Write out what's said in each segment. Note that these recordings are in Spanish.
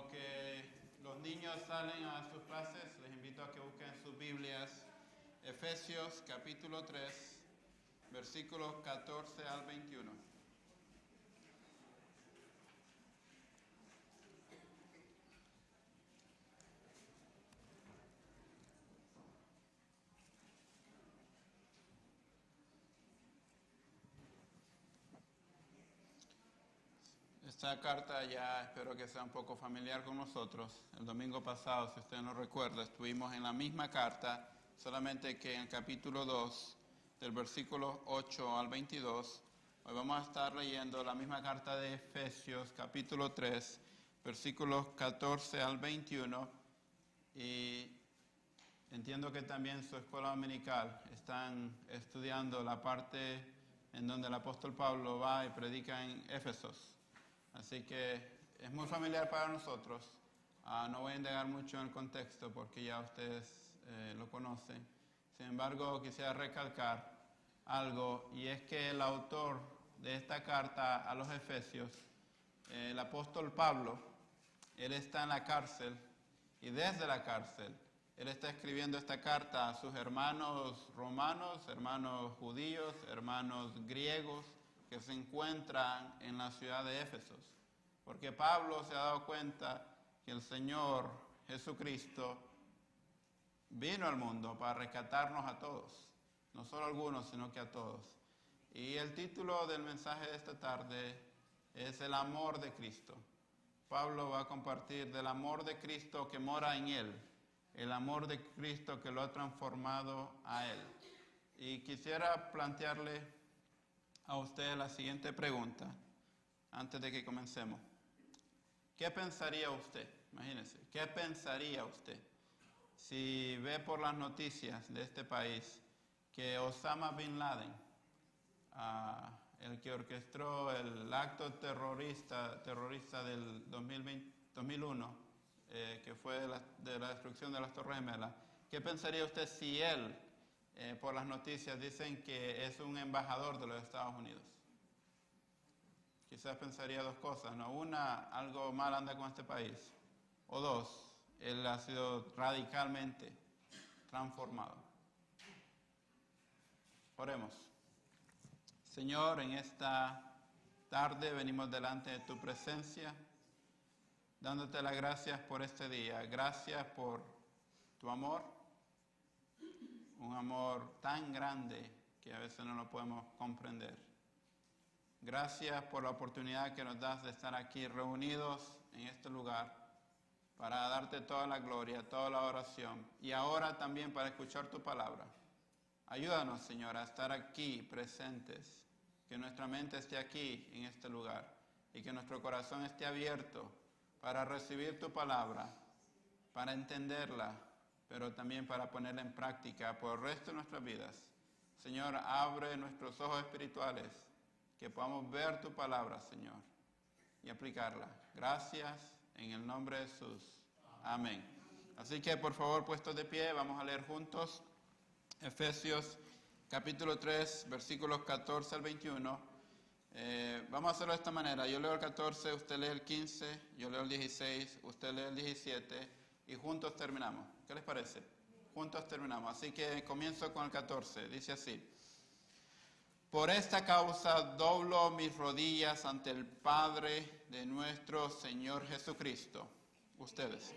lo que los niños salen a sus clases, les invito a que busquen sus Biblias. Efesios capítulo 3, versículos 14 al 21. Esta carta ya espero que sea un poco familiar con nosotros. El domingo pasado, si usted no recuerda, estuvimos en la misma carta, solamente que en el capítulo 2, del versículo 8 al 22, hoy vamos a estar leyendo la misma carta de Efesios, capítulo 3, versículos 14 al 21, y entiendo que también en su escuela dominical están estudiando la parte en donde el apóstol Pablo va y predica en Éfesos. Así que es muy familiar para nosotros. No voy a indagar mucho en el contexto porque ya ustedes lo conocen. Sin embargo, quisiera recalcar algo, y es que el autor de esta carta a los Efesios, el apóstol Pablo, él está en la cárcel, y desde la cárcel él está escribiendo esta carta a sus hermanos romanos, hermanos judíos, hermanos griegos, que se encuentran en la ciudad de Éfesos. Porque Pablo se ha dado cuenta que el Señor Jesucristo vino al mundo para rescatarnos a todos, no solo a algunos, sino que a todos. Y el título del mensaje de esta tarde es el amor de Cristo. Pablo va a compartir del amor de Cristo que mora en él, el amor de Cristo que lo ha transformado a él. Y quisiera plantearle a usted la siguiente pregunta, antes de que comencemos. ¿Qué pensaría usted? Imagínese, ¿qué pensaría usted si ve por las noticias de este país que Osama Bin Laden, el que orquestó el acto terrorista del 2001, que fue de la destrucción de las Torres Gemelas, ¿qué pensaría usted si él, por las noticias, dicen que es un embajador de los Estados Unidos? Quizás pensaría dos cosas, ¿no? Una, algo mal anda con este país. O dos, él ha sido radicalmente transformado. Oremos. Señor, en esta tarde venimos delante de tu presencia, dándote las gracias por este día. Gracias por tu amor, un amor tan grande que a veces no lo podemos comprender. Gracias por la oportunidad que nos das de estar aquí reunidos en este lugar para darte toda la gloria, toda la oración y ahora también para escuchar tu palabra. Ayúdanos, Señor, a estar aquí presentes, que nuestra mente esté aquí en este lugar y que nuestro corazón esté abierto para recibir tu palabra, para entenderla, pero también para ponerla en práctica por el resto de nuestras vidas. Señor, abre nuestros ojos espirituales, que podamos ver tu palabra, Señor, y aplicarla. Gracias, en el nombre de Jesús. Amén. Así que, por favor, puestos de pie, vamos a leer juntos Efesios capítulo 3, versículos 14 al 21. Vamos a hacerlo de esta manera. Yo leo el 14, usted lee el 15, yo leo el 16, usted lee el 17, y juntos terminamos. ¿Qué les parece? Juntos terminamos. Así que comienzo con el 14. Dice así: Por esta causa doblo mis rodillas ante el Padre de nuestro Señor Jesucristo. Ustedes.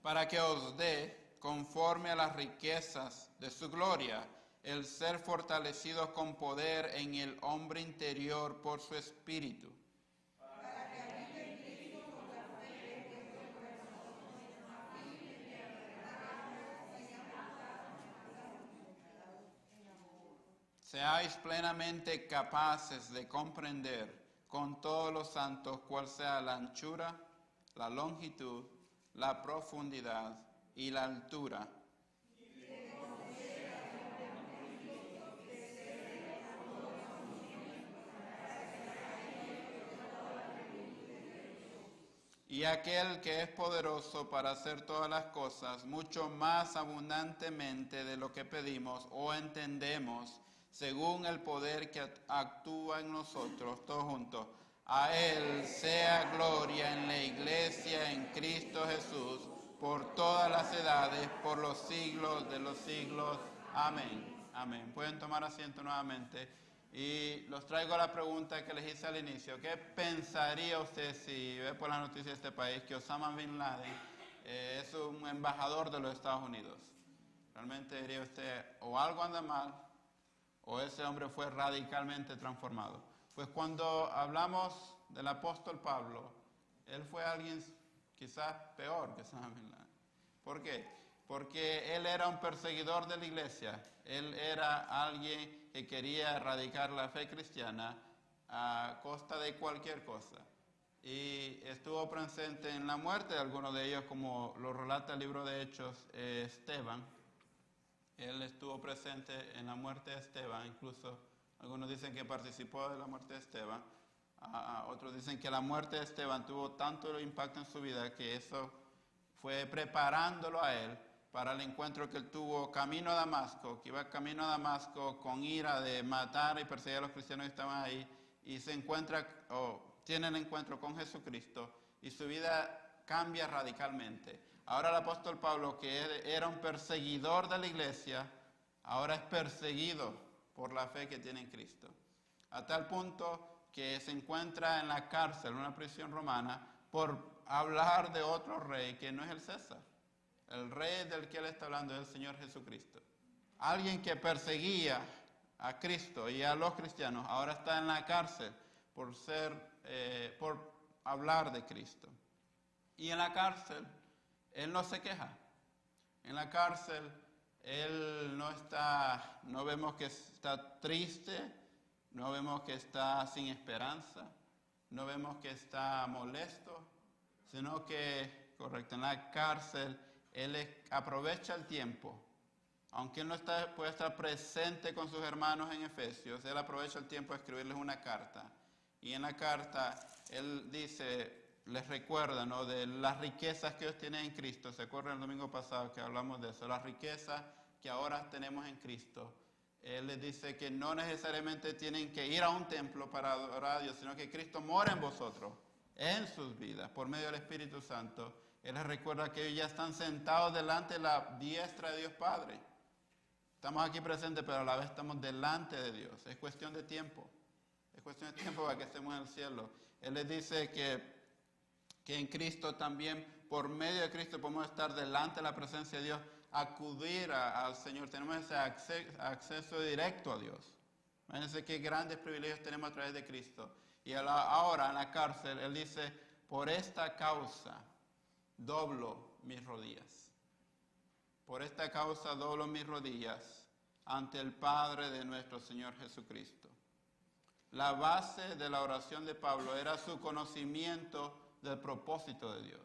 Para que os dé, conforme a las riquezas de su gloria, el ser fortalecidos con poder en el hombre interior por su Espíritu. Seáis plenamente capaces de comprender con todos los santos cuál sea la anchura, la longitud, la profundidad y la altura. Y aquel que es poderoso para hacer todas las cosas mucho más abundantemente de lo que pedimos o entendemos, según el poder que actúa en nosotros, todos juntos. A Él sea gloria en la iglesia, en Cristo Jesús, por todas las edades, por los siglos de los siglos. Amén. Amén. Pueden tomar asiento nuevamente. Y los traigo a la pregunta que les hice al inicio. ¿Qué pensaría usted si ve por las noticias de este país que Osama Bin Laden es un embajador de los Estados Unidos? Realmente diría usted, o algo anda mal, o ese hombre fue radicalmente transformado. Pues cuando hablamos del apóstol Pablo, él fue alguien quizás peor que Osama Bin Laden. ¿Por qué? Porque él era un perseguidor de la iglesia. Él era alguien que quería erradicar la fe cristiana a costa de cualquier cosa. Y estuvo presente en la muerte de algunos de ellos, como lo relata el libro de Hechos, Esteban. Él estuvo presente en la muerte de Esteban, incluso algunos dicen que participó de la muerte de Esteban. Otros dicen que la muerte de Esteban tuvo tanto impacto en su vida que eso fue preparándolo a él para el encuentro que él tuvo camino a Damasco, que iba camino a Damasco con ira de matar y perseguir a los cristianos que estaban ahí, y se encuentra, tiene el encuentro con Jesucristo, y su vida cambia radicalmente. Ahora el apóstol Pablo, que era un perseguidor de la iglesia, ahora es perseguido por la fe que tiene en Cristo. A tal punto que se encuentra en la cárcel, en una prisión romana, por hablar de otro rey que no es el César. El rey del que él está hablando es el Señor Jesucristo. Alguien que perseguía a Cristo y a los cristianos, ahora está en la cárcel por hablar de Cristo. Y en la cárcel, él no se queja. En la cárcel, él no vemos que está triste, no vemos que está sin esperanza, no vemos que está molesto, sino que, correcto, en la cárcel, él aprovecha el tiempo. Aunque él no puede estar presente con sus hermanos en Efesios, él aprovecha el tiempo de escribirles una carta. Y en la carta, él dice, les recuerda, ¿no?, de las riquezas que ellos tienen en Cristo. ¿Se acuerdan el domingo pasado que hablamos de eso? Las riquezas que ahora tenemos en Cristo. Él les dice que no necesariamente tienen que ir a un templo para adorar a Dios, sino que Cristo mora en vosotros, en sus vidas, por medio del Espíritu Santo. Él les recuerda que ellos ya están sentados delante de la diestra de Dios Padre. Estamos aquí presentes, pero a la vez estamos delante de Dios. Es cuestión de tiempo. Es cuestión de tiempo para que estemos en el cielo. Él les dice que en Cristo también, por medio de Cristo, podemos estar delante de la presencia de Dios, acudir al Señor. Tenemos ese acceso directo a Dios. Imagínense qué grandes privilegios tenemos a través de Cristo. Y ahora en la cárcel, Él dice, por esta causa doblo mis rodillas. Por esta causa doblo mis rodillas ante el Padre de nuestro Señor Jesucristo. La base de la oración de Pablo era su conocimiento del propósito de Dios.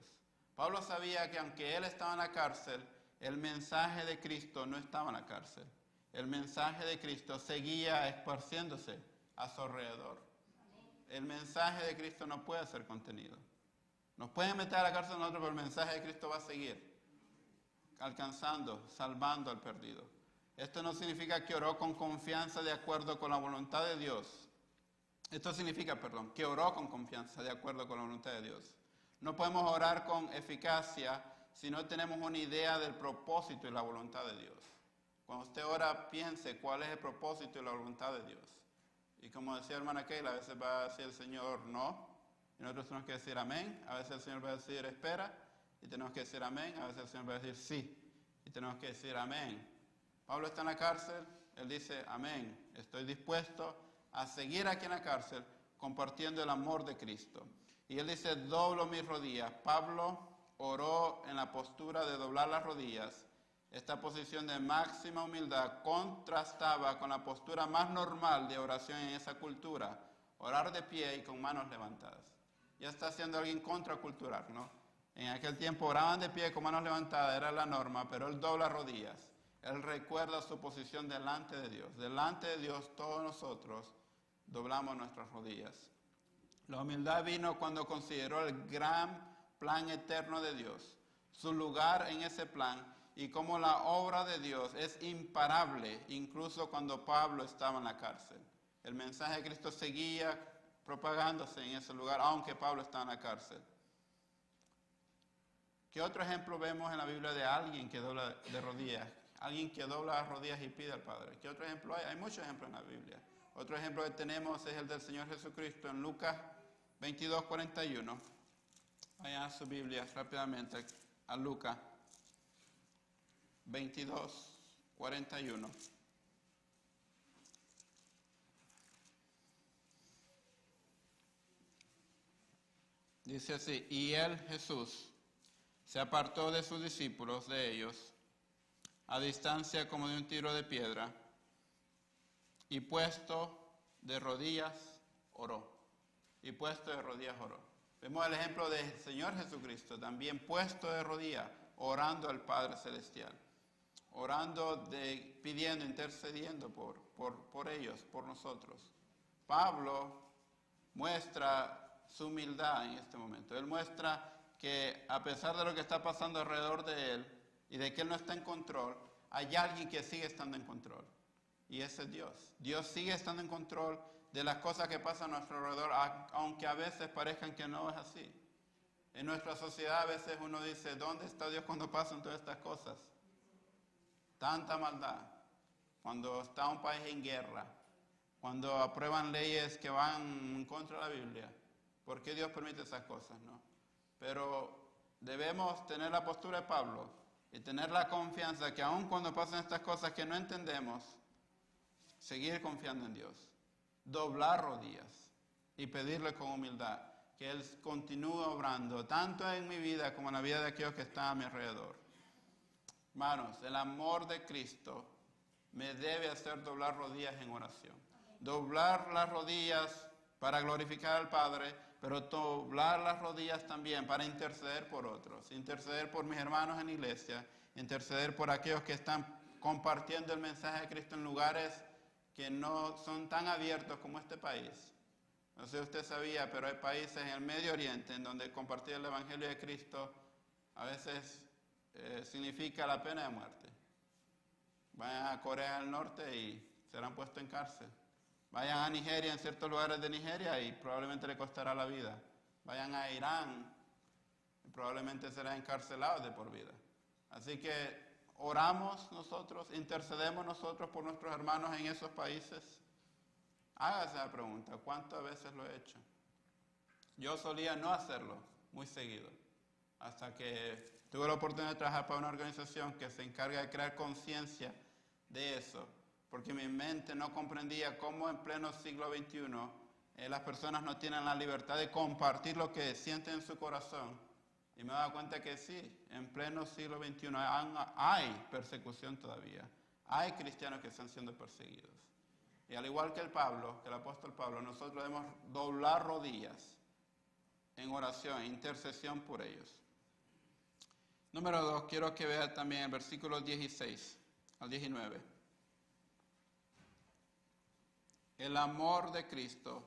Pablo sabía que aunque él estaba en la cárcel, el mensaje de Cristo no estaba en la cárcel. El mensaje de Cristo seguía esparciéndose a su alrededor. El mensaje de Cristo no puede ser contenido. Nos pueden meter a la cárcel nosotros, pero el mensaje de Cristo va a seguir alcanzando, salvando al perdido. Esto no significa que oró con confianza de acuerdo con la voluntad de Dios. Esto significa, que oró con confianza de acuerdo con la voluntad de Dios. No podemos orar con eficacia si no tenemos una idea del propósito y la voluntad de Dios. Cuando usted ora, piense cuál es el propósito y la voluntad de Dios. Y como decía hermana Keila, a veces va a decir el Señor no, y nosotros tenemos que decir amén. A veces el Señor va a decir espera, y tenemos que decir amén. A veces el Señor va a decir sí, y tenemos que decir amén. Pablo está en la cárcel, él dice amén, estoy dispuesto a seguir aquí en la cárcel compartiendo el amor de Cristo. Y él dice, doblo mis rodillas. Pablo oró en la postura de doblar las rodillas. Esta posición de máxima humildad contrastaba con la postura más normal de oración en esa cultura, orar de pie y con manos levantadas. Ya está siendo alguien contracultural, ¿no? En aquel tiempo oraban de pie con manos levantadas, era la norma, pero él dobla rodillas. Él recuerda su posición delante de Dios. Delante de Dios todos nosotros doblamos nuestras rodillas. La humildad vino cuando consideró el gran plan eterno de Dios, su lugar en ese plan y cómo la obra de Dios es imparable, incluso cuando Pablo estaba en la cárcel. El mensaje de Cristo seguía propagándose en ese lugar, aunque Pablo estaba en la cárcel. ¿Qué otro ejemplo vemos en la Biblia de alguien que dobla de rodillas? Alguien que dobla las rodillas y pide al Padre. ¿Qué otro ejemplo hay? Hay muchos ejemplos en la Biblia. Otro ejemplo que tenemos es el del Señor Jesucristo en Lucas 22:41. Vayan a su Biblia rápidamente a Lucas 22:41. Dice así: y él, Jesús, se apartó de sus discípulos, de ellos, a distancia como de un tiro de piedra, y puesto de rodillas, oró. Y puesto de rodillas, oró. Vemos el ejemplo del Señor Jesucristo, también puesto de rodillas, orando al Padre Celestial. Orando, pidiendo, intercediendo por ellos, por nosotros. Pablo muestra su humildad en este momento. Él muestra que a pesar de lo que está pasando alrededor de él y de que él no está en control, hay alguien que sigue estando en control. Y ese es Dios. Dios sigue estando en control de las cosas que pasan a nuestro alrededor, aunque a veces parezcan que no es así. En nuestra sociedad a veces uno dice, ¿dónde está Dios cuando pasan todas estas cosas? Tanta maldad. Cuando está un país en guerra, cuando aprueban leyes que van en contra de la Biblia. ¿Por qué Dios permite esas cosas? No. Pero debemos tener la postura de Pablo y tener la confianza que aun cuando pasan estas cosas que no entendemos, seguir confiando en Dios, doblar rodillas y pedirle con humildad que Él continúe obrando tanto en mi vida como en la vida de aquellos que están a mi alrededor. Hermanos, el amor de Cristo me debe hacer doblar rodillas en oración. Doblar las rodillas para glorificar al Padre, pero doblar las rodillas también para interceder por otros, interceder por mis hermanos en la iglesia, interceder por aquellos que están compartiendo el mensaje de Cristo en lugares que no son tan abiertos como este país. No sé si usted sabía, pero hay países en el Medio Oriente en donde compartir el Evangelio de Cristo a veces significa la pena de muerte. Vayan a Corea del Norte y serán puestos en cárcel. Vayan a Nigeria, en ciertos lugares de Nigeria, y probablemente le costará la vida. Vayan a Irán y probablemente serán encarcelados de por vida. Así que oramos nosotros, intercedemos nosotros por nuestros hermanos en esos países. Hágase la pregunta, ¿cuántas veces lo he hecho? Yo solía no hacerlo muy seguido, hasta que tuve la oportunidad de trabajar para una organización que se encarga de crear conciencia de eso, porque mi mente no comprendía cómo en pleno siglo XXI las personas no tienen la libertad de compartir lo que sienten en su corazón. Y me he dado cuenta que sí, en pleno siglo XXI hay persecución todavía. Hay cristianos que están siendo perseguidos. Y al igual que el apóstol Pablo, nosotros debemos doblar rodillas en oración, en intercesión por ellos. Número 2, quiero que vea también el versículo 16 al 19. El amor de Cristo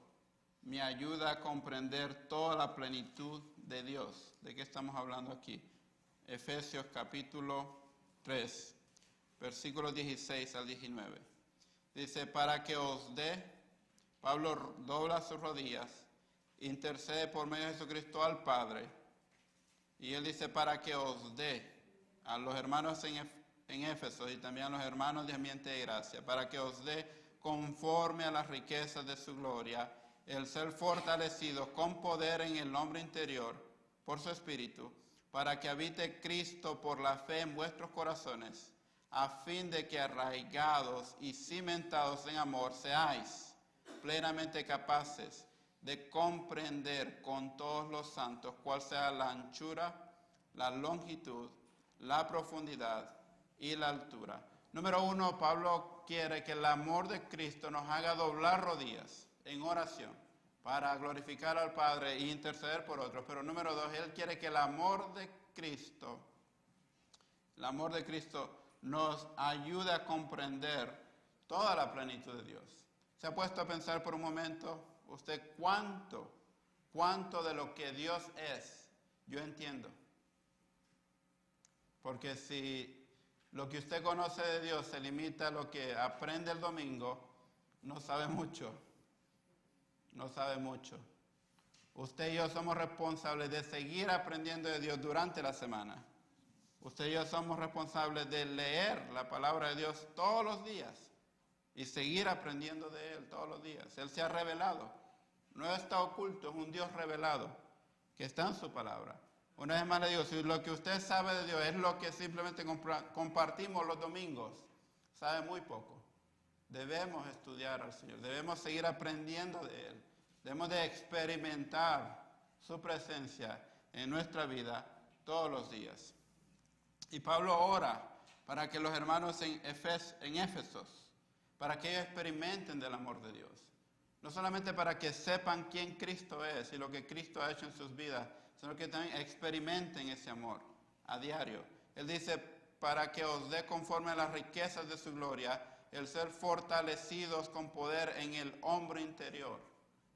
me ayuda a comprender toda la plenitud de Dios. ¿De qué estamos hablando aquí? Efesios capítulo 3, versículos 16 al 19. Dice, para que os dé, Pablo dobla sus rodillas, intercede por medio de Jesucristo al Padre. Y él dice, para que os dé a los hermanos en Éfeso y también a los hermanos de Ambiente de Gracia, para que os dé conforme a las riquezas de su gloria, el ser fortalecido con poder en el hombre interior por su Espíritu, para que habite Cristo por la fe en vuestros corazones, a fin de que arraigados y cimentados en amor seáis plenamente capaces de comprender con todos los santos cuál sea la anchura, la longitud, la profundidad y la altura. Número 1, Pablo quiere que el amor de Cristo nos haga doblar rodillas en oración para glorificar al Padre e interceder por otros. Pero número 2, él quiere que el amor de Cristo nos ayude a comprender toda la plenitud de Dios. ¿Se ha puesto a pensar por un momento usted cuánto de lo que Dios es yo entiendo? Porque si lo que usted conoce de Dios se limita a lo que aprende el domingo, no sabe mucho. No sabe mucho. Usted y yo somos responsables de seguir aprendiendo de Dios durante la semana. Usted y yo somos responsables de leer la palabra de Dios todos los días y seguir aprendiendo de Él todos los días. Él se ha revelado. No está oculto, es un Dios revelado que está en su palabra. Una vez más le digo, si lo que usted sabe de Dios es lo que simplemente compartimos los domingos, sabe muy poco. Debemos estudiar al Señor, debemos seguir aprendiendo de Él. Debemos de experimentar su presencia en nuestra vida todos los días. Y Pablo ora para que los hermanos en Éfesos, para que ellos experimenten del amor de Dios. No solamente para que sepan quién Cristo es y lo que Cristo ha hecho en sus vidas, sino que también experimenten ese amor a diario. Él dice, para que os dé conforme a las riquezas de su gloria, el ser fortalecidos con poder en el hombre interior.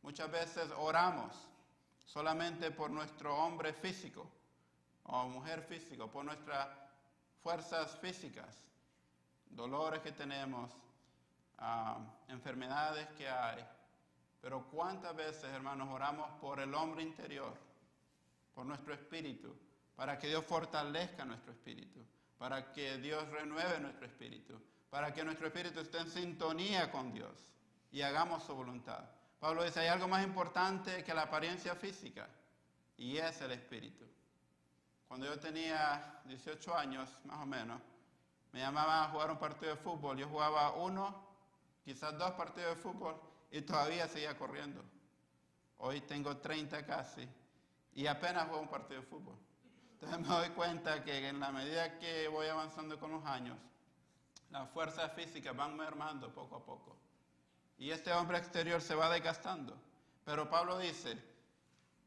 Muchas veces oramos solamente por nuestro hombre físico o mujer físico, por nuestras fuerzas físicas, dolores que tenemos, enfermedades que hay. Pero ¿cuántas veces, hermanos, oramos por el hombre interior, por nuestro espíritu, para que Dios fortalezca nuestro espíritu, para que Dios renueve nuestro espíritu, para que nuestro espíritu esté en sintonía con Dios y hagamos su voluntad? Pablo dice, hay algo más importante que la apariencia física, y es el espíritu. Cuando yo tenía 18 años, más o menos, me llamaban a jugar un partido de fútbol. Yo jugaba 1, quizás 2 partidos de fútbol, y todavía seguía corriendo. Hoy tengo 30 casi, y apenas juego un partido de fútbol. Entonces me doy cuenta que en la medida que voy avanzando con los años, las fuerzas físicas van mermando poco a poco. Y este hombre exterior se va desgastando. Pero Pablo dice,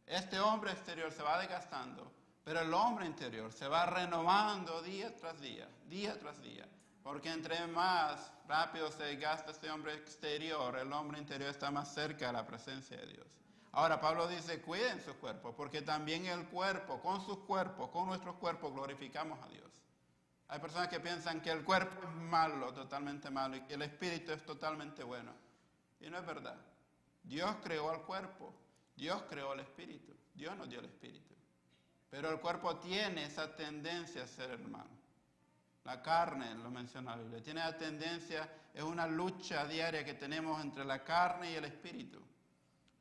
este hombre exterior se va desgastando, pero el hombre interior se va renovando día tras día, día tras día. Porque entre más rápido se desgasta este hombre exterior, el hombre interior está más cerca de la presencia de Dios. Ahora Pablo dice, cuiden sus cuerpos, porque también el cuerpo, con sus cuerpos, con nuestros cuerpos, glorificamos a Dios. Hay personas que piensan que el cuerpo es malo, totalmente malo, y que el espíritu es totalmente bueno. Y no es verdad. Dios creó al cuerpo, Dios creó el espíritu, Dios nos dio el espíritu. Pero el cuerpo tiene esa tendencia a ser hermano. La carne, lo menciona la Biblia, tiene la tendencia, es una lucha diaria que tenemos entre la carne y el espíritu.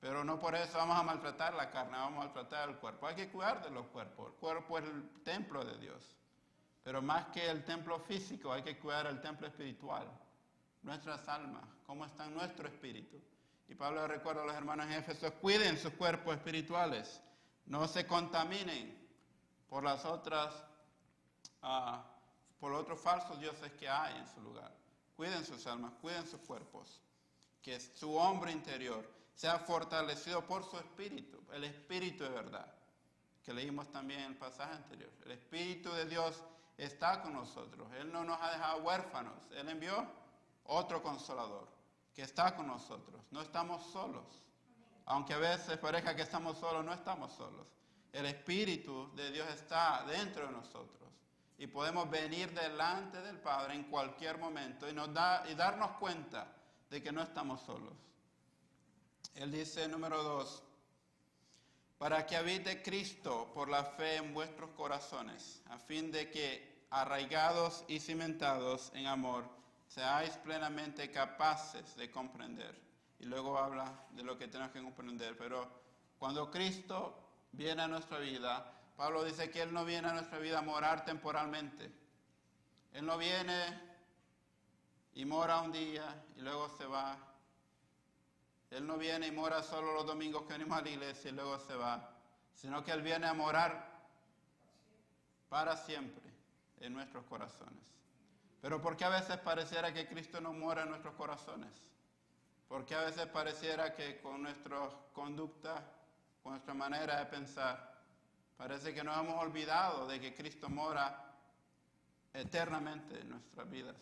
Pero no por eso vamos a maltratar la carne, vamos a maltratar el cuerpo. Hay que cuidar de los cuerpos. El cuerpo es el templo de Dios. Pero más que el templo físico, hay que cuidar el templo espiritual. Nuestras almas, cómo está nuestro espíritu. Y Pablo le recuerda a los hermanos en Éfeso, cuiden sus cuerpos espirituales. No se contaminen por los otros falsos dioses que hay en su lugar. Cuiden sus almas, cuiden sus cuerpos. Que su hombre interior sea fortalecido por su espíritu, el espíritu de verdad, que leímos también en el pasaje anterior. El espíritu de Dios está con nosotros. Él no nos ha dejado huérfanos. Él envió otro consolador que está con nosotros. No estamos solos. Aunque a veces parezca que estamos solos, no estamos solos. El Espíritu de Dios está dentro de nosotros. Y podemos venir delante del Padre en cualquier momento y darnos cuenta de que no estamos solos. Él dice, número 2, para que habite Cristo por la fe en vuestros corazones, a fin de que, arraigados y cimentados en amor, seáis plenamente capaces de comprender. Y luego habla de lo que tenemos que comprender. Pero cuando Cristo viene a nuestra vida, Pablo dice que Él no viene a nuestra vida a morar temporalmente. Él no viene y mora un día y luego se va. Él no viene y mora solo los domingos que venimos a la iglesia y luego se va. Sino que Él viene a morar para siempre en nuestros corazones. Pero ¿por qué a veces pareciera que Cristo no mora en nuestros corazones? ¿Por qué a veces pareciera que con nuestra conducta, con nuestra manera de pensar, parece que nos hemos olvidado de que Cristo mora eternamente en nuestras vidas?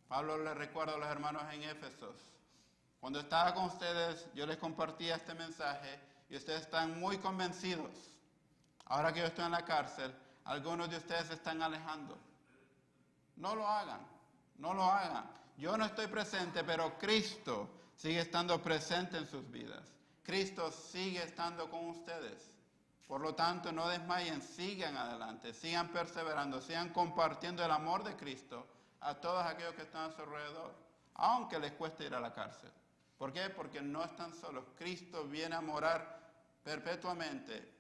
Pablo le recuerda a los hermanos en Éfesos, cuando estaba con ustedes, yo les compartía este mensaje y ustedes están muy convencidos. Ahora que yo estoy en la cárcel, algunos de ustedes se están alejando. No lo hagan, no lo hagan. Yo no estoy presente, pero Cristo sigue estando presente en sus vidas. Cristo sigue estando con ustedes. Por lo tanto, no desmayen, sigan adelante, sigan perseverando, sigan compartiendo el amor de Cristo a todos aquellos que están a su alrededor, aunque les cueste ir a la cárcel. ¿Por qué? Porque no están solos. Cristo viene a morar perpetuamente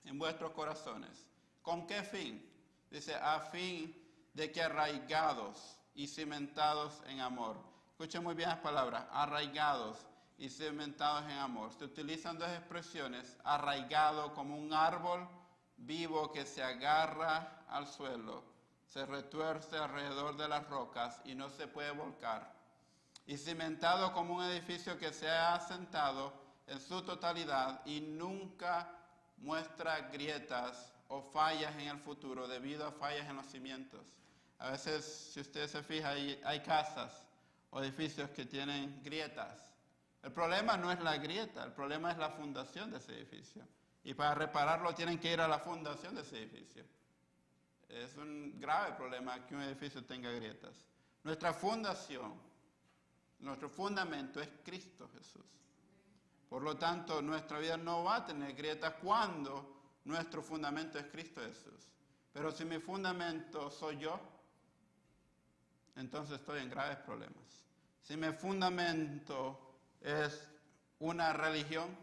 en vuestros corazones. ¿Con qué fin? Dice, a fin de que arraigados y cimentados en amor. Escuchen muy bien las palabras, arraigados y cimentados en amor. Se utilizan dos expresiones, arraigado como un árbol vivo que se agarra al suelo, se retuerce alrededor de las rocas y no se puede volcar. Y cimentado como un edificio que se ha asentado en su totalidad y nunca muestra grietas o fallas en el futuro debido a fallas en los cimientos. A veces, si ustedes se fijan, hay casas o edificios que tienen grietas. El problema no es la grieta, el problema es la fundación de ese edificio. Y para repararlo tienen que ir a la fundación de ese edificio. Es un grave problema que un edificio tenga grietas. Nuestra fundación, nuestro fundamento es Cristo Jesús. Por lo tanto, nuestra vida no va a tener grietas cuando nuestro fundamento es Cristo Jesús. Pero si mi fundamento soy yo, entonces estoy en graves problemas. Si mi fundamento es una religión,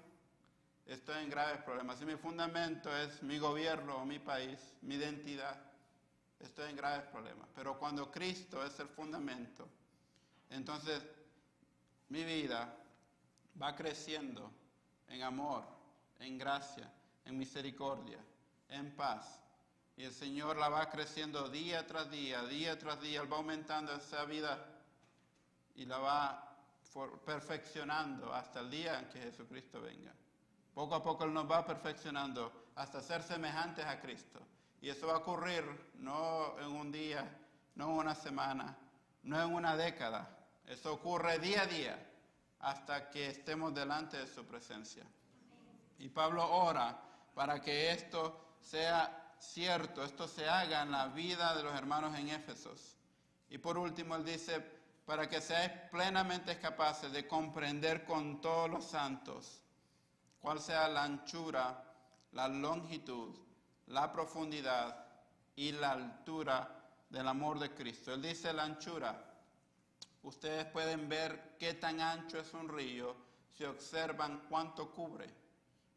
estoy en graves problemas. Si mi fundamento es mi gobierno o mi país, mi identidad, estoy en graves problemas. Pero cuando Cristo es el fundamento, entonces mi vida va creciendo en amor, en gracia, en misericordia, en paz. Y el Señor la va creciendo día tras día, Él va aumentando esa vida y la va perfeccionando hasta el día en que Jesucristo venga. Poco a poco Él nos va perfeccionando hasta ser semejantes a Cristo. Y eso va a ocurrir no en un día, no en una semana, no en una década. Eso ocurre día a día hasta que estemos delante de su presencia. Y Pablo ora para que esto sea cierto, esto se haga en la vida de los hermanos en Éfesos. Y por último, él dice, para que seáis plenamente capaces de comprender con todos los santos cuál sea la anchura, la longitud, la profundidad y la altura del amor de Cristo. Él dice la anchura. Ustedes pueden ver qué tan ancho es un río si observan cuánto cubre.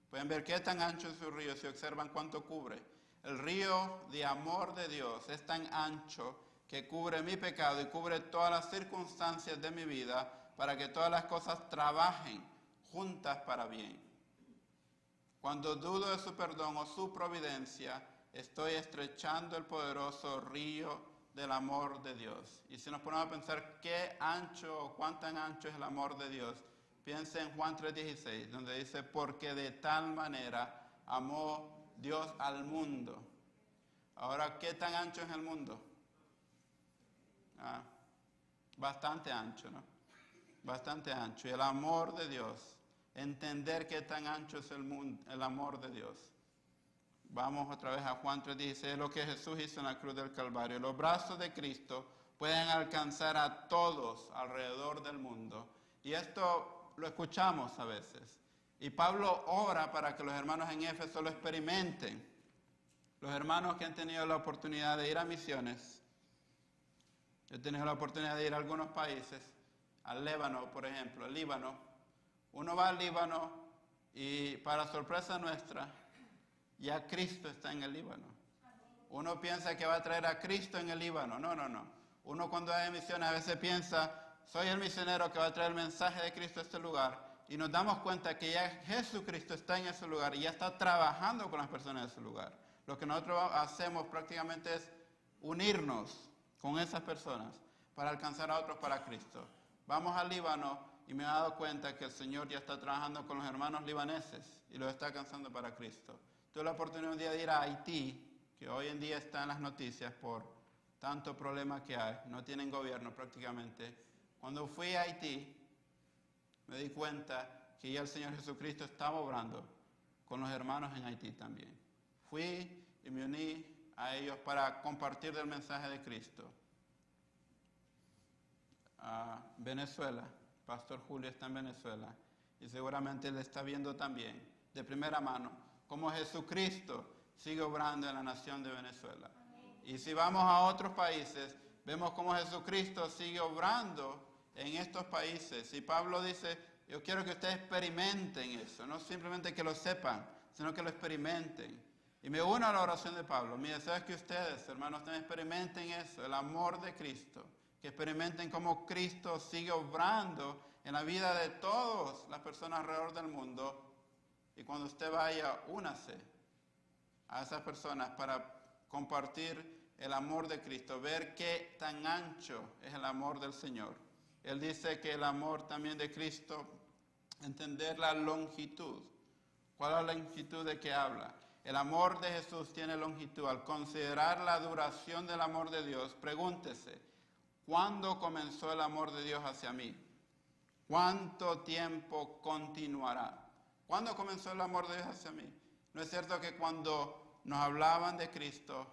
Pueden ver qué tan ancho es un río si observan cuánto cubre. El río de amor de Dios es tan ancho que cubre mi pecado y cubre todas las circunstancias de mi vida para que todas las cosas trabajen juntas para bien. Cuando dudo de su perdón o su providencia, estoy estrechando el poderoso río del amor de Dios. Y si nos ponemos a pensar qué ancho o cuán tan ancho es el amor de Dios, piensa en Juan 3:16, donde dice, porque de tal manera amó Dios al mundo. Ahora, ¿qué tan ancho es el mundo? Bastante ancho, ¿no? Bastante ancho. Y el amor de Dios, entender qué tan ancho es el amor de Dios. Vamos otra vez a Juan 3:16, lo que Jesús hizo en la cruz del Calvario. Los brazos de Cristo pueden alcanzar a todos alrededor del mundo. Y esto lo escuchamos a veces. Y Pablo ora para que los hermanos en Éfeso lo experimenten. Los hermanos que han tenido la oportunidad de ir a misiones, he tenido la oportunidad de ir a algunos países, al Líbano, por ejemplo, al Líbano. Uno va al Líbano y para sorpresa nuestra, ya Cristo está en el Líbano. Uno piensa que va a traer a Cristo en el Líbano. No, no, no. Uno cuando va de misiones a veces piensa, soy el misionero que va a traer el mensaje de Cristo a este lugar. Y nos damos cuenta que ya Jesucristo está en ese lugar y ya está trabajando con las personas de ese lugar. Lo que nosotros hacemos prácticamente es unirnos con esas personas para alcanzar a otros para Cristo. Vamos al Líbano y me he dado cuenta que el Señor ya está trabajando con los hermanos libaneses y los está alcanzando para Cristo. Tuve la oportunidad un día de ir a Haití, que hoy en día está en las noticias por tanto problema que hay. No tienen gobierno prácticamente. Cuando fui a Haití, me di cuenta que ya el Señor Jesucristo estaba obrando con los hermanos en Haití también. Fui y me uní a ellos para compartir del mensaje de Cristo. a Venezuela. Pastor Julio está en Venezuela y seguramente él está viendo también de primera mano cómo Jesucristo sigue obrando en la nación de Venezuela. Y si vamos a otros países, vemos cómo Jesucristo sigue obrando en estos países. Y Pablo dice, yo quiero que ustedes experimenten eso, no simplemente que lo sepan, sino que lo experimenten. Y me uno a la oración de Pablo. Mi deseo es que ustedes, hermanos, también experimenten eso, el amor de Cristo. Que experimenten cómo Cristo sigue obrando en la vida de todas las personas alrededor del mundo. Y cuando usted vaya, únase a esas personas para compartir el amor de Cristo, ver qué tan ancho es el amor del Señor. Él dice que el amor también de Cristo, entender la longitud. ¿Cuál es la longitud de que habla? El amor de Jesús tiene longitud. Al considerar la duración del amor de Dios, pregúntese, ¿cuándo comenzó el amor de Dios hacia mí? ¿Cuánto tiempo continuará? ¿Cuándo comenzó el amor de Dios hacia mí? ¿No es cierto que cuando nos hablaban de Cristo,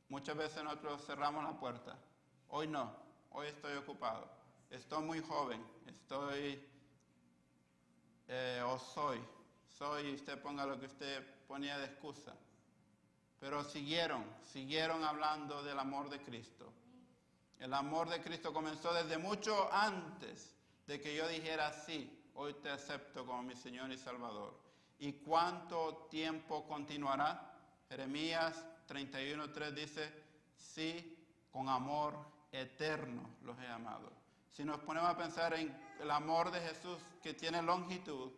muchas veces nosotros cerramos la puerta? Hoy no, hoy estoy ocupado, estoy muy joven, soy, usted ponga lo que usted ponía de excusa. Pero siguieron hablando del amor de Cristo. El amor de Cristo comenzó desde mucho antes de que yo dijera sí, hoy te acepto como mi Señor y Salvador. ¿Y cuánto tiempo continuará? Jeremías 31:3 dice, sí, con amor eterno los he amado. Si nos ponemos a pensar en el amor de Jesús que tiene longitud,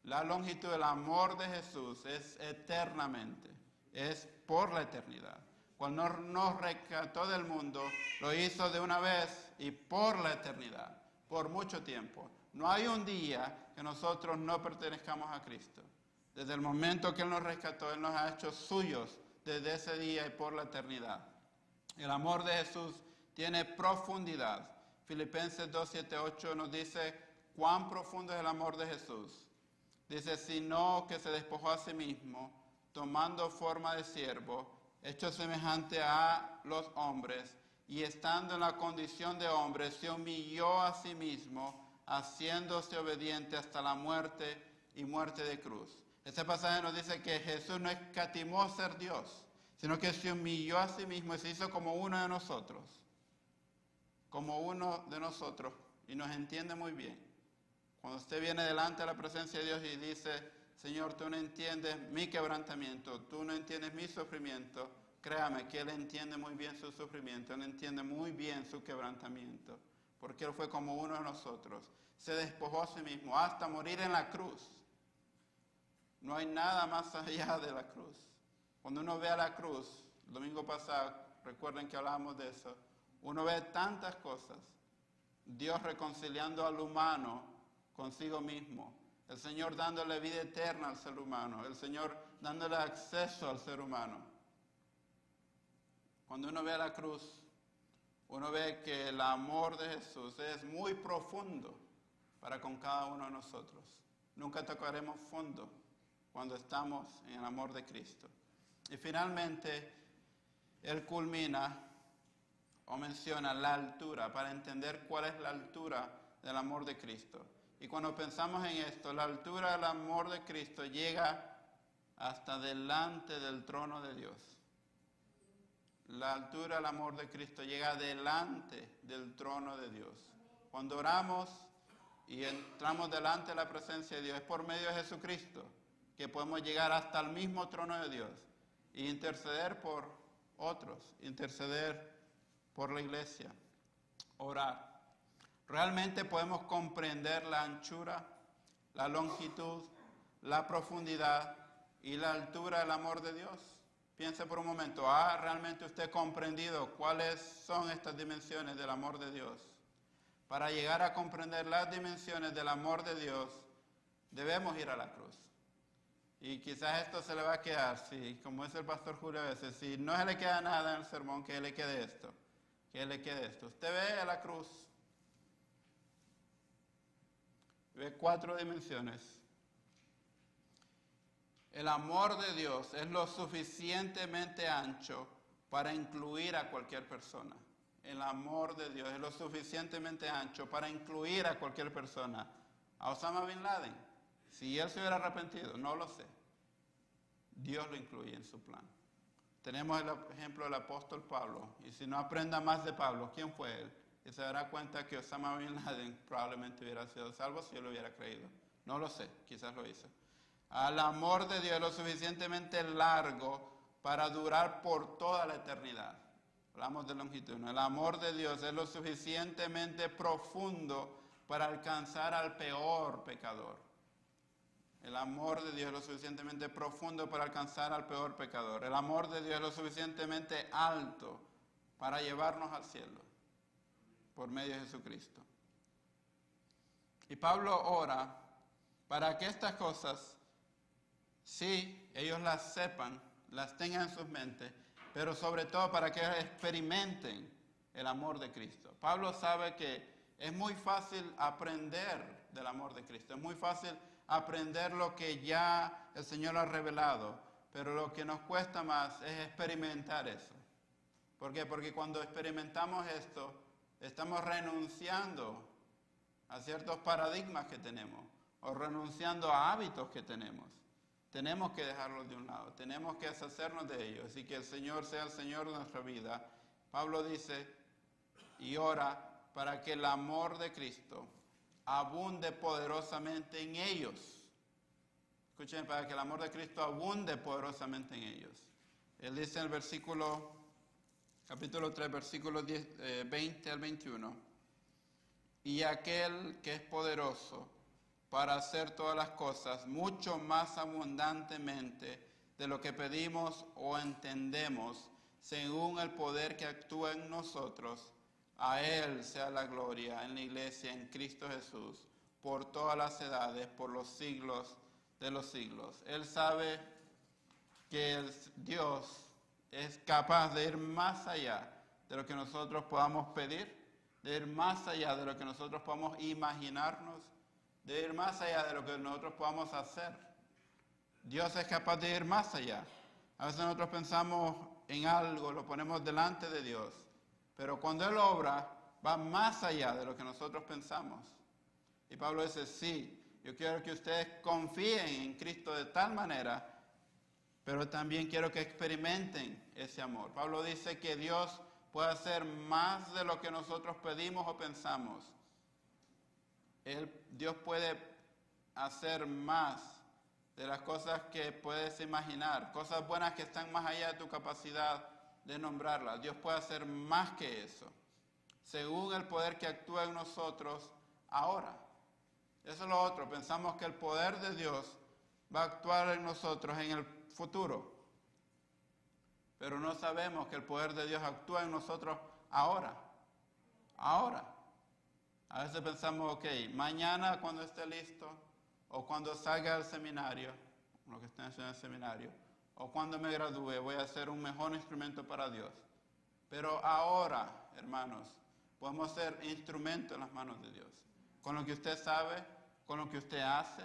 la longitud del amor de Jesús es eternamente, es por la eternidad. Cuando nos rescató del mundo, lo hizo de una vez y por la eternidad, por mucho tiempo. No hay un día que nosotros no pertenezcamos a Cristo. Desde el momento que Él nos rescató, Él nos ha hecho suyos desde ese día y por la eternidad. El amor de Jesús tiene profundidad. Filipenses 2:7-8 nos dice cuán profundo es el amor de Jesús. Dice, sino que se despojó a sí mismo, tomando forma de siervo, hecho semejante a los hombres, y estando en la condición de hombre, se humilló a sí mismo, haciéndose obediente hasta la muerte y muerte de cruz. Este pasaje nos dice que Jesús no escatimó ser Dios, sino que se humilló a sí mismo y se hizo como uno de nosotros. Como uno de nosotros, y nos entiende muy bien. Cuando usted viene delante de la presencia de Dios y dice, Señor, tú no entiendes mi quebrantamiento, tú no entiendes mi sufrimiento, créame que Él entiende muy bien su sufrimiento, Él entiende muy bien su quebrantamiento, porque Él fue como uno de nosotros. Se despojó a sí mismo hasta morir en la cruz. No hay nada más allá de la cruz. Cuando uno ve a la cruz, el domingo pasado, recuerden que hablábamos de eso, uno ve tantas cosas. Dios reconciliando al humano consigo mismo, el Señor dándole vida eterna al ser humano, el Señor dándole acceso al ser humano. Cuando uno ve a la cruz, uno ve que el amor de Jesús es muy profundo para con cada uno de nosotros. Nunca tocaremos fondo cuando estamos en el amor de Cristo. Y finalmente, Él culmina o menciona la altura para entender cuál es la altura del amor de Cristo. Y cuando pensamos en esto, la altura del amor de Cristo llega hasta delante del trono de Dios. La altura del amor de Cristo llega delante del trono de Dios. Cuando oramos y entramos delante de la presencia de Dios, es por medio de Jesucristo que podemos llegar hasta el mismo trono de Dios e interceder por otros, interceder por la iglesia, orar. Realmente podemos comprender la anchura, la longitud, la profundidad y la altura del amor de Dios. Piense por un momento, ¿ha realmente usted comprendido cuáles son estas dimensiones del amor de Dios? Para llegar a comprender las dimensiones del amor de Dios, debemos ir a la cruz. Y quizás esto se le va a quedar, sí, como dice el pastor Julio a veces, si no se le queda nada en el sermón, que le quede esto, que le quede esto. Usted ve a la cruz, ve 4 dimensiones. El amor de Dios es lo suficientemente ancho para incluir a cualquier persona. el amor de Dios es lo suficientemente ancho para incluir a cualquier persona. A Osama Bin Laden, si él se hubiera arrepentido, no lo sé. Dios lo incluye en su plan. Tenemos el ejemplo del apóstol Pablo, y si no aprenda más de Pablo, ¿quién fue él? Y se dará cuenta que Osama Bin Laden probablemente hubiera sido salvo si él lo hubiera creído. No lo sé, quizás lo hizo. El amor de Dios es lo suficientemente largo para durar por toda la eternidad. Hablamos de longitud, ¿no? El amor de Dios es lo suficientemente profundo para alcanzar al peor pecador. El amor de Dios es lo suficientemente profundo para alcanzar al peor pecador. El amor de Dios es lo suficientemente alto para llevarnos al cielo por medio de Jesucristo. Y Pablo ora para que estas cosas, sí, ellos las sepan, las tengan en sus mentes, pero sobre todo para que experimenten el amor de Cristo. Pablo sabe que es muy fácil aprender del amor de Cristo, es muy fácil aprender lo que ya el Señor ha revelado, pero lo que nos cuesta más es experimentar eso. ¿Por qué? Porque cuando experimentamos esto, estamos renunciando a ciertos paradigmas que tenemos, o renunciando a hábitos que tenemos. Tenemos que dejarlos de un lado, tenemos que deshacernos de ellos y que el Señor sea el Señor de nuestra vida. Pablo dice y ora para que el amor de Cristo abunde poderosamente en ellos. Escuchen, para que el amor de Cristo abunde poderosamente en ellos. Él dice en el capítulo 3, versículos 20 al 21, y aquel que es poderoso para hacer todas las cosas mucho más abundantemente de lo que pedimos o entendemos, según el poder que actúa en nosotros. A Él sea la gloria en la iglesia, en Cristo Jesús, por todas las edades, por los siglos de los siglos. Él sabe que Dios es capaz de ir más allá de lo que nosotros podamos pedir, de ir más allá de lo que nosotros podamos imaginarnos, de ir más allá de lo que nosotros podamos hacer. Dios es capaz de ir más allá. A veces nosotros pensamos en algo, lo ponemos delante de Dios, pero cuando Él obra, va más allá de lo que nosotros pensamos. Y Pablo dice, sí, yo quiero que ustedes confíen en Cristo de tal manera, pero también quiero que experimenten ese amor. Pablo dice que Dios puede hacer más de lo que nosotros pedimos o pensamos. Dios puede hacer más de las cosas que puedes imaginar, cosas buenas que están más allá de tu capacidad de nombrarlas. Dios puede hacer más que eso, según el poder que actúa en nosotros ahora. Eso es lo otro, pensamos que el poder de Dios va a actuar en nosotros en el futuro, pero no sabemos que el poder de Dios actúa en nosotros ahora. A veces pensamos, ok, mañana cuando esté listo, o cuando salga del seminario, lo que estén haciendo en el seminario, o cuando me gradúe, voy a ser un mejor instrumento para Dios. Pero ahora, hermanos, podemos ser instrumentos en las manos de Dios. Con lo que usted sabe, con lo que usted hace,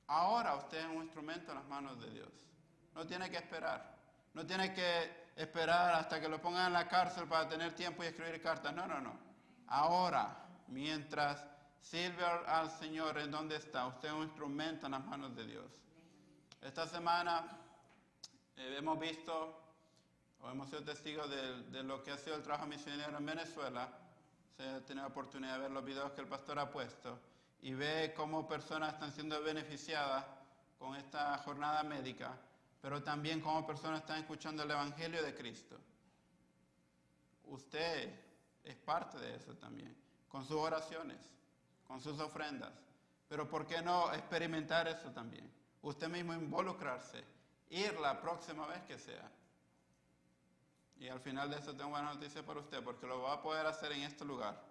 ahora usted es un instrumento en las manos de Dios. No tiene que esperar. No tiene que esperar hasta que lo pongan en la cárcel para tener tiempo y escribir cartas. No. Ahora, mientras sirve al Señor en donde está, usted es un instrumento en las manos de Dios. Esta semana hemos visto o hemos sido testigos de lo que ha sido el trabajo misionero en Venezuela. Se ha tenido la oportunidad de ver los videos que el pastor ha puesto y ve cómo personas están siendo beneficiadas con esta jornada médica, pero también cómo personas están escuchando el Evangelio de Cristo. Usted es parte de eso también, con sus oraciones, con sus ofrendas. Pero ¿por qué no experimentar eso también? Usted mismo involucrarse, ir la próxima vez que sea. Y al final de eso tengo buena noticia para usted, porque lo va a poder hacer en este lugar.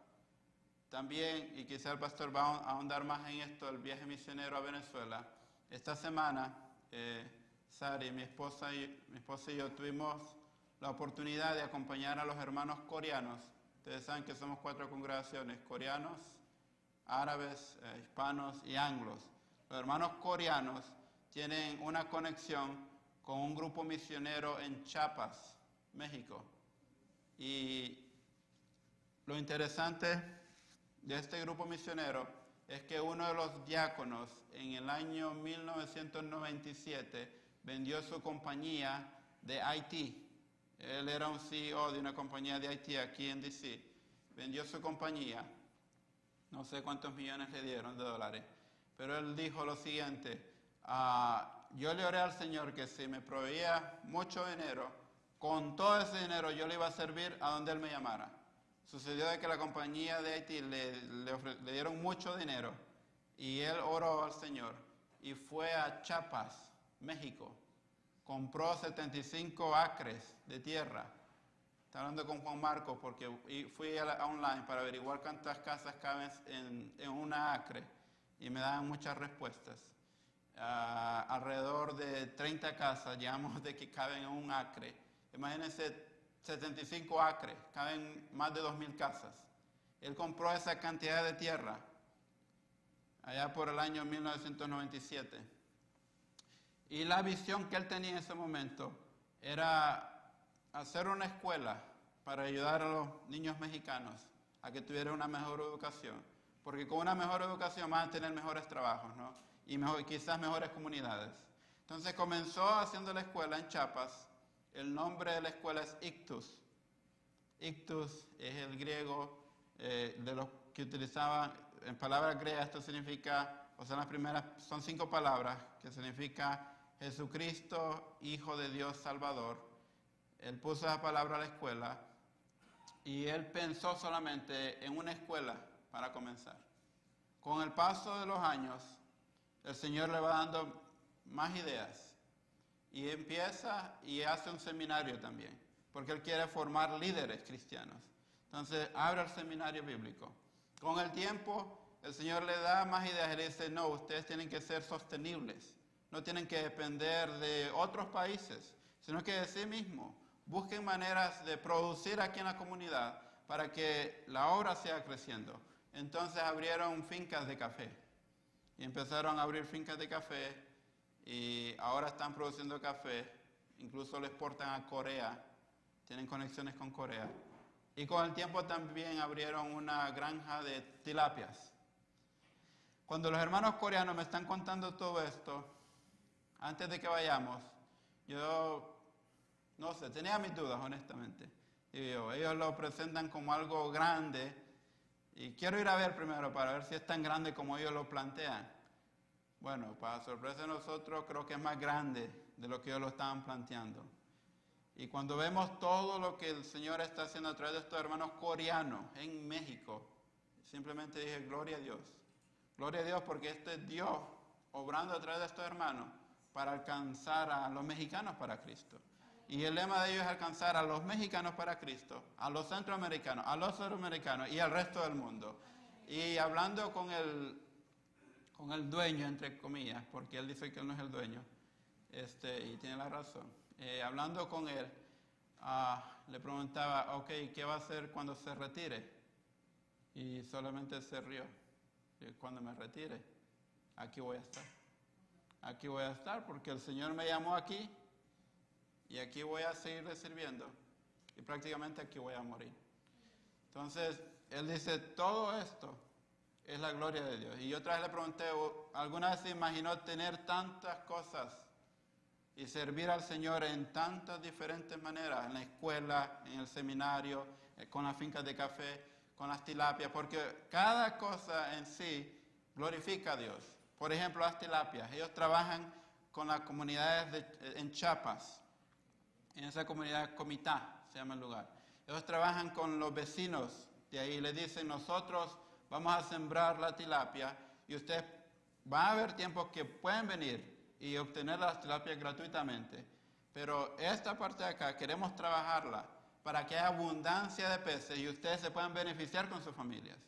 También, y quizá el pastor va a ahondar más en esto, el viaje misionero a Venezuela. Esta semana, Sari, mi esposa y yo tuvimos la oportunidad de acompañar a los hermanos coreanos. Ustedes saben que somos 4 congregaciones, coreanos, árabes, hispanos y anglos. Los hermanos coreanos tienen una conexión con un grupo misionero en Chiapas, México. Y lo interesante de este grupo misionero es que uno de los diáconos en el año 1997 vendió su compañía de IT. Él era un CEO de una compañía de IT aquí en DC. Vendió su compañía, no sé cuántos millones le dieron de dólares, pero él dijo lo siguiente: yo le oré al Señor que si me proveía mucho dinero, con todo ese dinero yo le iba a servir a donde Él me llamara. Sucedió de que la compañía de Haití le dieron mucho dinero y él oró al Señor y fue a Chiapas, México. Compró 75 acres de tierra. Estaba hablando con Juan Marcos porque fui online para averiguar cuántas casas caben en una acre y me daban muchas respuestas. Alrededor de 30 casas, llegamos de que caben en un acre. Imagínense 75 acres, caben más de 2,000 casas. Él compró esa cantidad de tierra allá por el año 1997. Y la visión que él tenía en ese momento era hacer una escuela para ayudar a los niños mexicanos a que tuvieran una mejor educación. Porque con una mejor educación van a tener mejores trabajos, ¿no? Y quizás mejores comunidades. Entonces comenzó haciendo la escuela en Chiapas. El nombre de la escuela es Ictus. Ictus es el griego de los que utilizaban, en palabras griegas esto significa, o sea, las primeras son 5 palabras que significa Jesucristo, Hijo de Dios Salvador. Él puso esa palabra a la escuela y él pensó solamente en una escuela para comenzar. Con el paso de los años, el Señor le va dando más ideas. Y empieza y hace un seminario también, porque él quiere formar líderes cristianos. Entonces abre el seminario bíblico. Con el tiempo, el Señor le da más ideas y le dice: no, ustedes tienen que ser sostenibles. No tienen que depender de otros países, sino que de sí mismos. Busquen maneras de producir aquí en la comunidad para que la obra siga creciendo. Entonces abrieron fincas de café. Y empezaron a abrir fincas de café. Y ahora están produciendo café, incluso lo exportan a Corea, tienen conexiones con Corea. Y con el tiempo también abrieron una granja de tilapias. Cuando los hermanos coreanos me están contando todo esto, antes de que vayamos, yo, no sé, tenía mis dudas, honestamente. Ellos lo presentan como algo grande, y quiero ir a ver primero para ver si es tan grande como ellos lo plantean. Bueno, para sorpresa de nosotros, creo que es más grande de lo que ellos lo estaban planteando. Y cuando vemos todo lo que el Señor está haciendo a través de estos hermanos coreanos en México, simplemente dije: gloria a Dios. Gloria a Dios, porque este es Dios obrando a través de estos hermanos para alcanzar a los mexicanos para Cristo. Y el lema de ellos es alcanzar a los mexicanos para Cristo, a los centroamericanos, a los suramericanos y al resto del mundo. Y hablando con el dueño, entre comillas, porque él dice que él no es el dueño, y tiene la razón. Hablando con él, le preguntaba: ok, ¿qué va a hacer cuando se retire? Y solamente se rió. Cuando me retire, aquí voy a estar. Aquí voy a estar porque el Señor me llamó aquí y aquí voy a seguirle sirviendo. Y prácticamente aquí voy a morir. Entonces, él dice: todo esto es la gloria de Dios. Y otra vez le pregunté: ¿alguna vez se imaginó tener tantas cosas y servir al Señor en tantas diferentes maneras? En la escuela, en el seminario, con las fincas de café, con las tilapias, porque cada cosa en sí glorifica a Dios. Por ejemplo, las tilapias. Ellos trabajan con las comunidades en Chiapas, en esa comunidad Comitá, se llama el lugar. Ellos trabajan con los vecinos de ahí, les dicen: nosotros vamos a sembrar la tilapia y ustedes van a haber tiempos que pueden venir y obtener las tilapias gratuitamente. Pero esta parte de acá queremos trabajarla para que haya abundancia de peces y ustedes se puedan beneficiar con sus familias.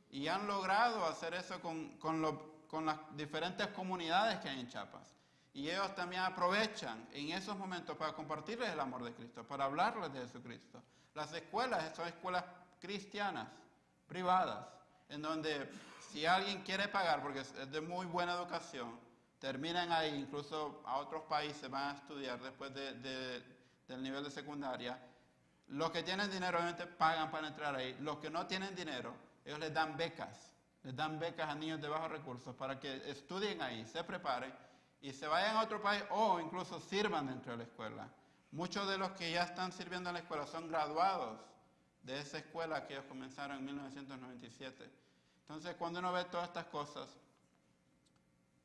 Y han logrado hacer eso con las diferentes comunidades que hay en Chiapas. Y ellos también aprovechan en esos momentos para compartirles el amor de Cristo, para hablarles de Jesucristo. Las escuelas son escuelas cristianas, privadas, en donde si alguien quiere pagar, porque es de muy buena educación, terminan ahí, incluso a otros países van a estudiar después del nivel de secundaria, Los que tienen dinero obviamente pagan para entrar ahí. Los que no tienen dinero, ellos les dan becas. Les dan becas a niños de bajos recursos para que estudien ahí, se preparen y se vayan a otro país o incluso sirvan dentro de la escuela. Muchos de los que ya están sirviendo en la escuela son graduados de esa escuela que ellos comenzaron en 1997. Entonces, cuando uno ve todas estas cosas,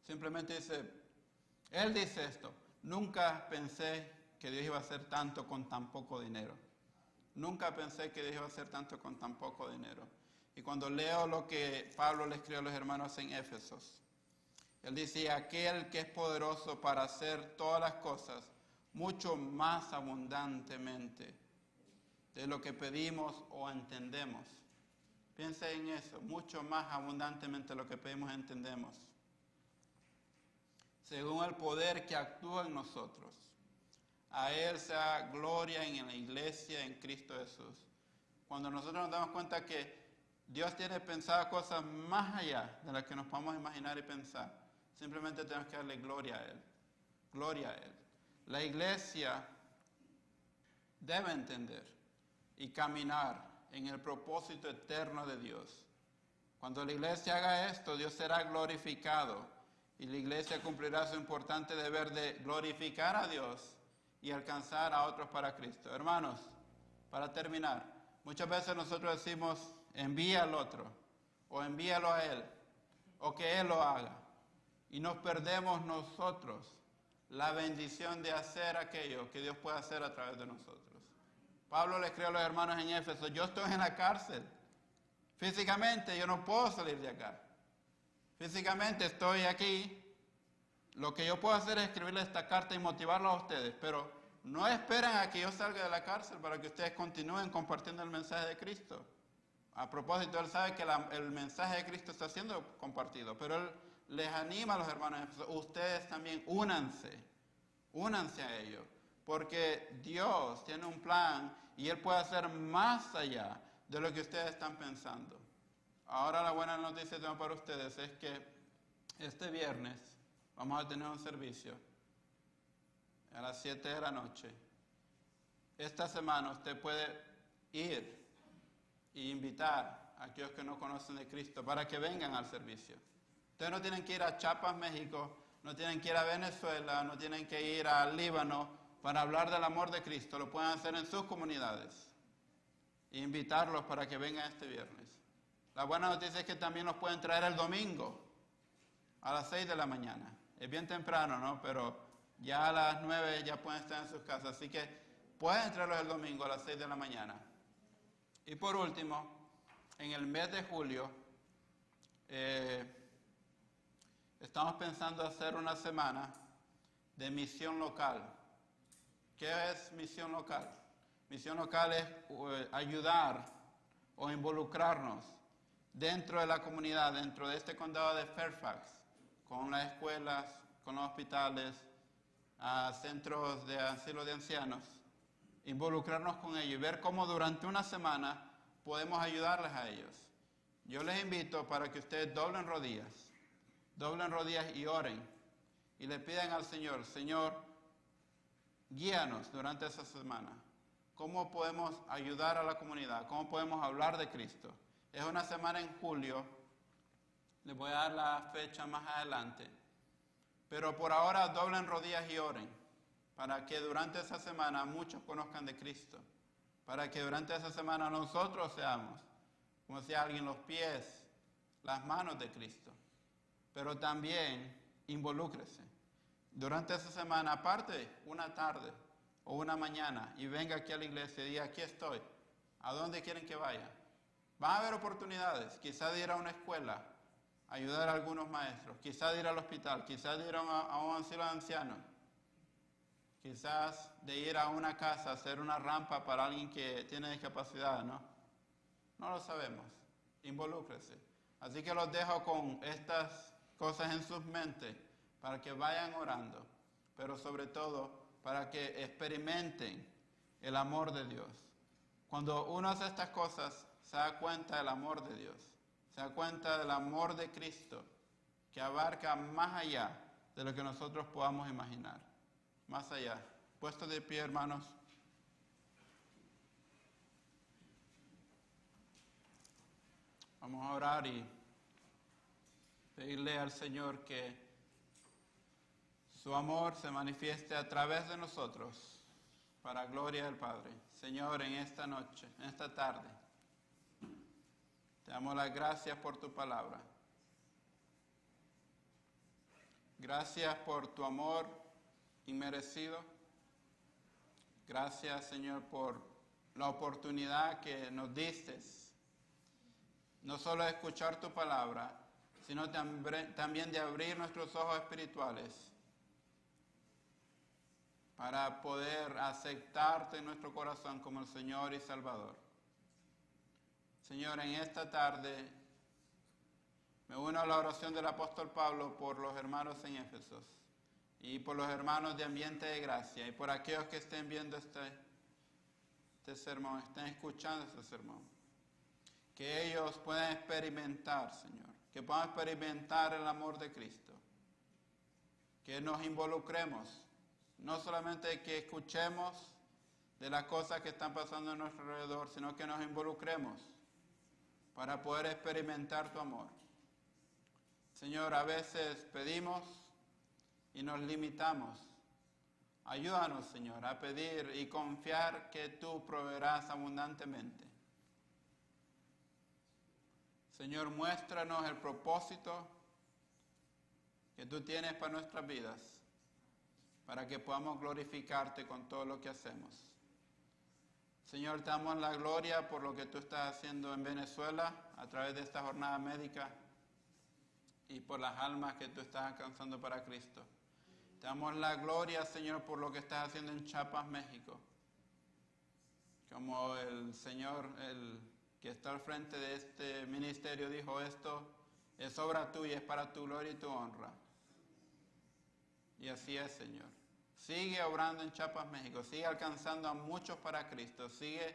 simplemente dice, él dice esto, nunca pensé que Dios iba a hacer tanto con tan poco dinero. Nunca pensé que Dios iba a hacer tanto con tan poco dinero. Y cuando leo lo que Pablo le escribió a los hermanos en Éfesos, él dice, aquel que es poderoso para hacer todas las cosas mucho más abundantemente de lo que pedimos o entendemos. Piensa en eso, mucho más abundantemente de lo que pedimos o entendemos. Según el poder que actúa en nosotros. A Él sea gloria en la iglesia, en Cristo Jesús. Cuando nosotros nos damos cuenta que Dios tiene pensadas cosas más allá de las que nos podemos imaginar y pensar, simplemente tenemos que darle gloria a Él. Gloria a Él. La iglesia debe entender y caminar en el propósito eterno de Dios. Cuando la iglesia haga esto, Dios será glorificado y la iglesia cumplirá su importante deber de glorificar a Dios y alcanzar a otros para Cristo. Hermanos, para terminar, muchas veces nosotros decimos, envía al otro, o envíalo a Él, o que Él lo haga. Y nos perdemos nosotros la bendición de hacer aquello que Dios puede hacer a través de nosotros. Pablo le escribió a los hermanos en Éfeso, yo estoy en la cárcel. Físicamente yo no puedo salir de acá. Físicamente estoy aquí. Lo que yo puedo hacer es escribirle esta carta y motivarlos a ustedes, pero no esperen a que yo salga de la cárcel para que ustedes continúen compartiendo el mensaje de Cristo. A propósito, él sabe que el mensaje de Cristo está siendo compartido, pero él les anima a los hermanos, ustedes también únanse a ello, porque Dios tiene un plan y Él puede hacer más allá de lo que ustedes están pensando. Ahora la buena noticia que tengo para ustedes es que este viernes vamos a tener un servicio a las 7 de la noche. Esta semana usted puede ir e invitar a aquellos que no conocen de Cristo para que vengan al servicio. Ustedes no tienen que ir a Chiapas, México, no tienen que ir a Venezuela, no tienen que ir al Líbano para hablar del amor de Cristo. Lo pueden hacer en sus comunidades e invitarlos para que vengan este viernes. La buena noticia es que también los pueden traer el domingo a las 6 de la mañana. Es bien temprano, ¿no? Pero ya a las 9 ya pueden estar en sus casas. Así que pueden traerlos el domingo a las 6 de la mañana. Y por último, en el mes de julio, estamos pensando hacer una semana de misión local. ¿Qué es misión local? Misión local es ayudar o involucrarnos dentro de la comunidad, dentro de este condado de Fairfax, con las escuelas, con los hospitales, centros de asilo de ancianos, involucrarnos con ellos y ver cómo durante una semana podemos ayudarles a ellos. Yo les invito para que ustedes doblen rodillas y oren y le pidan al Señor, Señor, guíanos durante esa semana. ¿Cómo podemos ayudar a la comunidad? ¿Cómo podemos hablar de Cristo? Es una semana en julio. Les voy a dar la fecha más adelante. Pero por ahora doblen rodillas y oren para que durante esa semana muchos conozcan de Cristo. Para que durante esa semana nosotros seamos, como decía alguien, los pies, las manos de Cristo. Pero también involúcrese. Durante esa semana, aparte, una tarde o una mañana, y venga aquí a la iglesia y diga, aquí estoy. ¿A dónde quieren que vaya? Van a haber oportunidades, quizás de ir a una escuela, ayudar a algunos maestros, quizás de ir al hospital, quizás de ir a un asilo de ancianos, quizás de ir a una casa, hacer una rampa para alguien que tiene discapacidad, ¿no? No lo sabemos. Involúcrese. Así que los dejo con estas cosas en sus mentes para que vayan orando, pero sobre todo para que experimenten el amor de Dios. Cuando uno hace estas cosas, se da cuenta del amor de Dios, se da cuenta del amor de Cristo, que abarca más allá de lo que nosotros podamos imaginar. Más allá. Puestos de pie, hermanos. Vamos a orar y pedirle al Señor que su amor se manifieste a través de nosotros para gloria del Padre. Señor, en esta noche, en esta tarde, te damos las gracias por tu palabra. Gracias por tu amor inmerecido. Gracias, Señor, por la oportunidad que nos diste, no solo de escuchar tu palabra, sino también de abrir nuestros ojos espirituales para poder aceptarte en nuestro corazón como el Señor y Salvador. Señor, en esta tarde me uno a la oración del apóstol Pablo por los hermanos en Éfeso y por los hermanos de Ambiente de Gracia y por aquellos que estén viendo este sermón, estén escuchando este sermón. Que ellos puedan experimentar, Señor, que puedan experimentar el amor de Cristo. Que nos involucremos, no solamente que escuchemos de las cosas que están pasando a nuestro alrededor, sino que nos involucremos para poder experimentar tu amor. Señor, a veces pedimos y nos limitamos. Ayúdanos, Señor, a pedir y confiar que tú proveerás abundantemente. Señor, muéstranos el propósito que tú tienes para nuestras vidas, para que podamos glorificarte con todo lo que hacemos. Señor, te damos la gloria por lo que tú estás haciendo en Venezuela a través de esta jornada médica y por las almas que tú estás alcanzando para Cristo. Te damos la gloria, Señor, por lo que estás haciendo en Chiapas, México. Como el Señor, que está al frente de este ministerio, dijo: esto es obra tuya, es para tu gloria y tu honra. Y así es, Señor. Sigue obrando en Chiapas, México, sigue alcanzando a muchos para Cristo, sigue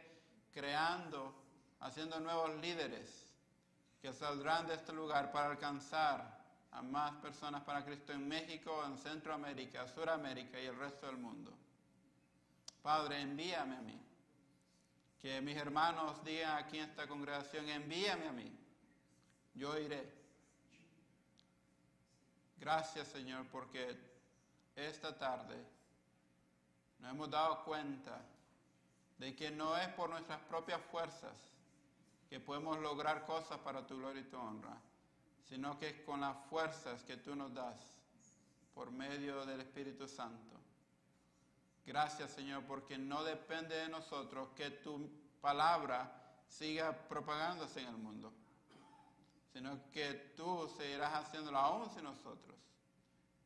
creando, haciendo nuevos líderes que saldrán de este lugar para alcanzar a más personas para Cristo en México, en Centroamérica, Suramérica y el resto del mundo. Padre, envíame a mí. Que mis hermanos digan aquí en esta congregación: envíame a mí, yo iré. Gracias, Señor, porque esta tarde nos hemos dado cuenta de que no es por nuestras propias fuerzas que podemos lograr cosas para tu gloria y tu honra, sino que es con las fuerzas que tú nos das por medio del Espíritu Santo. Gracias, Señor, porque no depende de nosotros que tu palabra siga propagándose en el mundo, sino que tú seguirás haciéndolo aún sin nosotros.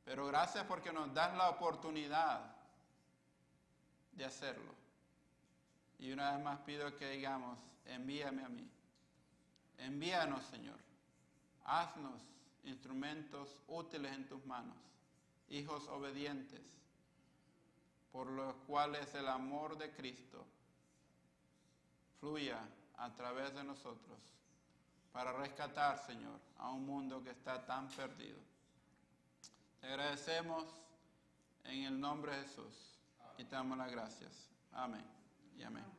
Pero gracias porque nos das la oportunidad de hacerlo. Y una vez más pido que digamos: envíame a mí. Envíanos, Señor. Haznos instrumentos útiles en tus manos, hijos obedientes, por los cuales el amor de Cristo fluya a través de nosotros para rescatar, Señor, a un mundo que está tan perdido. Te agradecemos en el nombre de Jesús y te damos las gracias. Amén y amén.